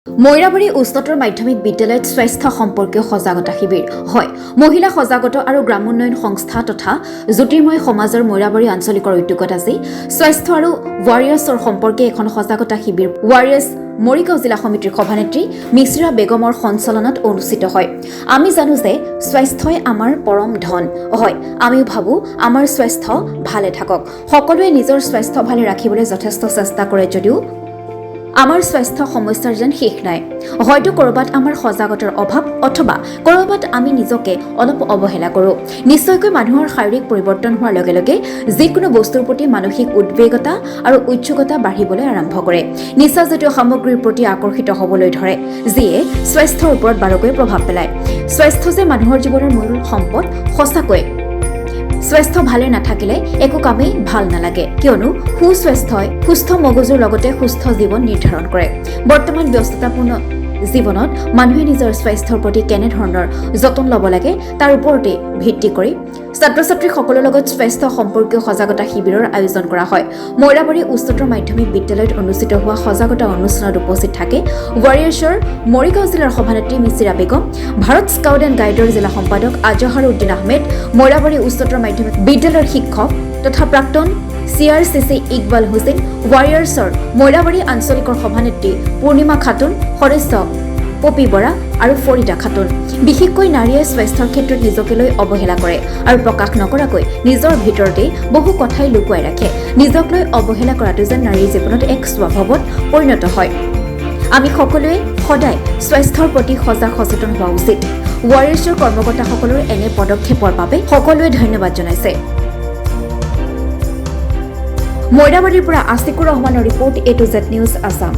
মৈৰাবাৰী উচ্চতৰ মাধ্যমিক বিদ্যালয়ত স্বাস্থ্য সম্পৰ্কীয় সজাগতা শিবিৰ হয়। মহিলা সজাগতা আৰু গ্ৰামোন্নয়ন সংস্থা তথা জ্যোতিৰ্ময় সমাজৰ মৈৰাবাৰী আঞ্চলিকৰ উদ্যোগত আজি স্বাস্থ্য আৰু ৱাৰিয়াৰ্ছৰ সম্পৰ্কে এখন সজাগতা শিবিৰ ৱাৰিয়াৰ্ছ মৰিগাঁও জিলা সমিতিৰ সভানেত্ৰী মিছৰা বেগমৰ সঞ্চালনাত অনুষ্ঠিত হয়। আমি জানো যে স্বাস্থ্যই আমাৰ পৰম ধন হয়। আমিও ভাবোঁ আমাৰ স্বাস্থ্য ভালে থাকক। সকলোৱে নিজৰ স্বাস্থ্য ভালে ৰাখিবলৈ যথেষ্ট চেষ্টা কৰে যদিও আমাৰ স্বাস্থ্য সমস্যাৰ যেন শেষ নাই। হয়তো ক'ৰবাত আমাৰ সজাগতাৰ অভাৱ অথবা ক'ৰবাত আমি নিজকে অলপ অৱহেলা কৰোঁ। নিশ্চয়কৈ মানুহৰ শাৰীৰিক পৰিৱৰ্তন হোৱাৰ লগে লগে যিকোনো বস্তুৰ প্ৰতি মানসিক উদ্বেগতা আৰু উৎসুকতা বাঢ়িবলৈ আৰম্ভ কৰে। নিচাজাতীয় সামগ্ৰীৰ প্ৰতি আকৰ্ষিত হ'বলৈ ধৰে, যিয়ে স্বাস্থ্যৰ ওপৰত বাৰুকৈ প্ৰভাৱ পেলায়। স্বাস্থ্য যে মানুহৰ জীৱনৰ মূল সম্পদ। সঁচাকৈ স্বাস্থ্য ভালে নাথাকিলে একো কামেই ভাল নালাগে, কিয়নো সুস্বাস্থ্যই সুস্থ মগজুৰ লগতে সুস্থ জীৱন নিৰ্ধাৰণ কৰে। বৰ্তমান ব্যস্ততাপূৰ্ণ জীৱনত মানুহে নিজৰ স্বাস্থ্যৰ প্ৰতি কেনেধৰণৰ যতন ল'ব লাগে তাৰ ওপৰতে ভিত্তি কৰি ছাত্ৰ ছাত্ৰীসকলৰ লগত স্বাস্থ্য সম্পৰ্কীয় সজাগতা শিবিৰৰ আয়োজন কৰা হয়। মৈৰাবাৰী উচ্চতৰ মাধ্যমিক বিদ্যালয়ত অনুষ্ঠিত হোৱা সজাগতা অনুষ্ঠানত উপস্থিত থাকে ৱাৰিয়াৰ্ছৰ মৰিগাঁও জিলাৰ সভানেত্ৰী মিছিৰা বেগম, ভাৰত স্কাউট এণ্ড গাইডৰ জিলা সম্পাদক আজহাৰ উদ্দিন আহমেদ, মৈৰাবাৰী উচ্চতৰ মাধ্যমিক বিদ্যালয়ৰ শিক্ষক তথা প্ৰাক্তন CRCC ইকবাল হুছেইন, ৱাৰিয়াৰ্ছৰ মৈৰাবাৰী আঞ্চলিকৰ সভানেত্ৰী পূৰ্ণিমা খাতুন, সদস্য পপি বৰা আৰু ফৰিদা খাতুন। বিশেষকৈ নাৰীয়ে স্বাস্থ্যৰ ক্ষেত্ৰত নিজকে লৈ অৱহেলা কৰে আৰু প্ৰকাশ নকৰাকৈ নিজৰ ভিতৰতেই বহু কথাই লুকুৱাই ৰাখে। নিজক লৈ অৱহেলা কৰাটো যেন নাৰীৰ জীৱনত এক স্বভাৱত পৰিণত হয়। আমি সকলোৱে সদায় স্বাস্থ্যৰ প্ৰতি সজাগ সচেতন হোৱা উচিত। ৱাৰিয়াৰ্ছৰ কৰ্মকৰ্তাসকলৰ এনে পদক্ষেপৰ বাবে সকলোৱে ধন্যবাদ জনাইছে। মৈৰাবাৰীৰ পৰা আছিকুৰ ৰহমানৰ report A to Z news Assam.